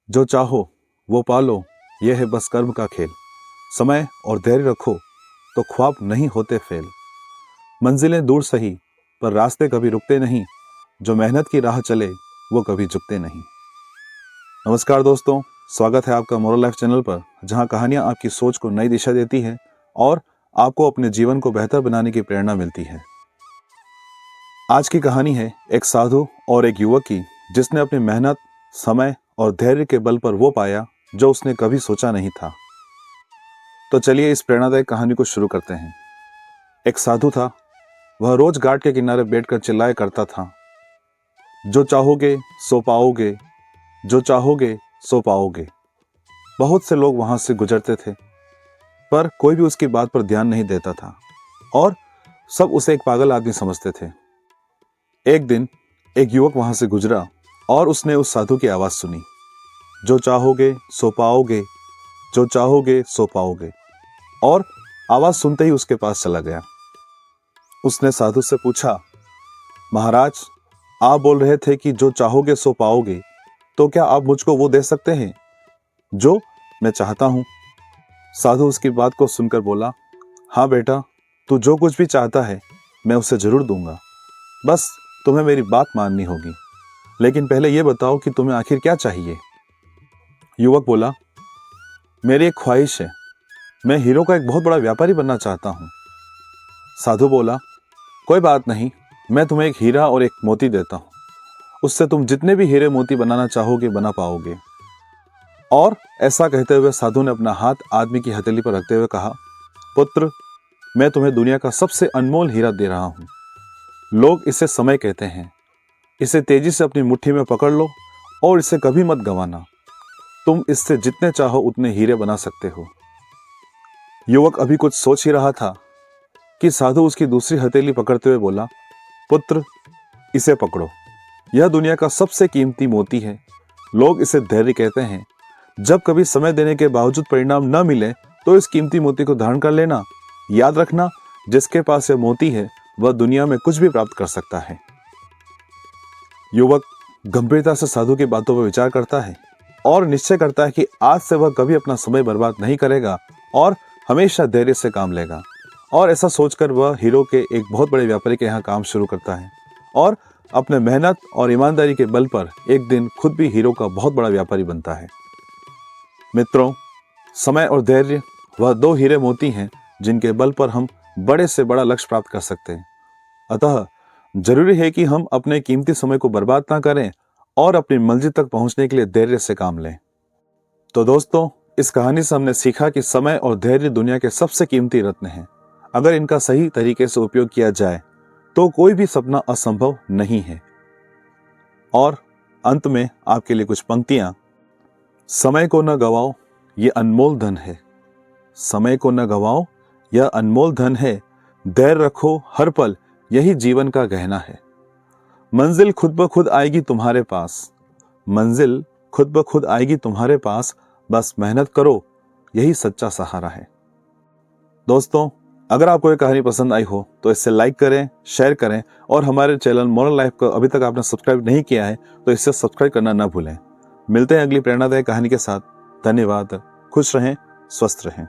जो चाहो वो पालो, यह है बस कर्म का खेल। समय और धैर्य रखो तो ख्वाब नहीं होते फेल। मंजिलें दूर सही पर रास्ते कभी रुकते नहीं, जो मेहनत की राह चले वो कभी झुकते नहीं। नमस्कार दोस्तों, स्वागत है आपका मोरल लाइफ चैनल पर, जहां कहानियां आपकी सोच को नई दिशा देती हैं और आपको अपने जीवन को बेहतर बनाने की प्रेरणा मिलती है। आज की कहानी है एक साधु और एक युवक की, जिसने अपनी मेहनत, समय और धैर्य के बल पर वो पाया जो उसने कभी सोचा नहीं था। तो चलिए इस प्रेरणादायक कहानी को शुरू करते हैं। एक साधु था। वह रोज घाट के किनारे बैठकर चिल्लाया करता था, जो चाहोगे सो पाओगे, जो चाहोगे सो पाओगे। बहुत से लोग वहां से गुजरते थे, पर कोई भी उसकी बात पर ध्यान नहीं देता था और सब उसे एक पागल आदमी समझते थे। एक दिन एक युवक वहां से गुजरा और उसने उस साधु की आवाज सुनी, जो चाहोगे सो पाओगे, जो चाहोगे सो पाओगे। और आवाज सुनते ही उसके पास चला गया। उसने साधु से पूछा, महाराज, आप बोल रहे थे कि जो चाहोगे सो पाओगे, तो क्या आप मुझको वो दे सकते हैं जो मैं चाहता हूं? साधु उसकी बात को सुनकर बोला, हाँ बेटा, तू जो कुछ भी चाहता है मैं उसे जरूर दूंगा, बस तुम्हें मेरी बात माननी होगी। लेकिन पहले यह बताओ कि तुम्हें आखिर क्या चाहिए? युवक बोला, मेरी एक ख्वाहिश है, मैं हीरो का एक बहुत बड़ा व्यापारी बनना चाहता हूं। साधु बोला, कोई बात नहीं, मैं तुम्हें एक हीरा और एक मोती देता हूं, उससे तुम जितने भी हीरे मोती बनाना चाहोगे बना पाओगे। और ऐसा कहते हुए साधु ने अपना हाथ आदमी की हथेली पर रखते हुए कहा, पुत्र, मैं तुम्हें दुनिया का सबसे अनमोल हीरा दे रहा हूं। लोग इसे समय कहते हैं। इसे तेजी से अपनी मुट्ठी में पकड़ लो और इसे कभी मत गंवाना। तुम इससे जितने चाहो उतने हीरे बना सकते हो। युवक अभी कुछ सोच ही रहा था कि साधु उसकी दूसरी हथेली पकड़ते हुए बोला, पुत्र, इसे पकड़ो, यह दुनिया का सबसे कीमती मोती है। लोग इसे धैर्य कहते हैं। जब कभी समय देने के बावजूद परिणाम न मिले तो इस कीमती मोती को धारण कर लेना। याद रखना, जिसके पास यह मोती है वह दुनिया में कुछ भी प्राप्त कर सकता है। युवक गंभीरता से साधु की बातों पर विचार करता है और निश्चय करता है कि आज से वह कभी अपना समय बर्बाद नहीं करेगा और हमेशा धैर्य से काम लेगा। और ऐसा सोचकर वह हीरो के एक बहुत बड़े व्यापारी के यहाँ काम शुरू करता है और अपने मेहनत और ईमानदारी के बल पर एक दिन खुद भी हीरो का बहुत बड़ा व्यापारी बनता है। मित्रों, समय और धैर्य वह दो हीरे मोती हैं जिनके बल पर हम बड़े से बड़ा लक्ष्य प्राप्त कर सकते हैं। अतः जरूरी है कि हम अपने कीमती समय को बर्बाद ना करें और अपनी मंजिल तक पहुंचने के लिए धैर्य से काम लें। तो दोस्तों, इस कहानी से हमने सीखा कि समय और धैर्य दुनिया के सबसे कीमती रत्न हैं। अगर इनका सही तरीके से उपयोग किया जाए तो कोई भी सपना असंभव नहीं है। और अंत में आपके लिए कुछ पंक्तियां। समय को न गवाओ, ये अनमोल धन है। समय को न गवाओ, यह अनमोल धन है। धैर्य रखो हर पल, यही जीवन का गहना है। मंजिल खुद ब खुद आएगी तुम्हारे पास। मंजिल खुद ब खुद आएगी तुम्हारे पास, बस मेहनत करो, यही सच्चा सहारा है। दोस्तों, अगर आपको ये कहानी पसंद आई हो तो इसे लाइक करें, शेयर करें और हमारे चैनल मोरल लाइफ को अभी तक आपने सब्सक्राइब नहीं किया है तो इसे सब्सक्राइब करना ना भूलें। मिलते हैं अगली प्रेरणादायक कहानी के साथ। धन्यवाद। खुश रहें, स्वस्थ रहें।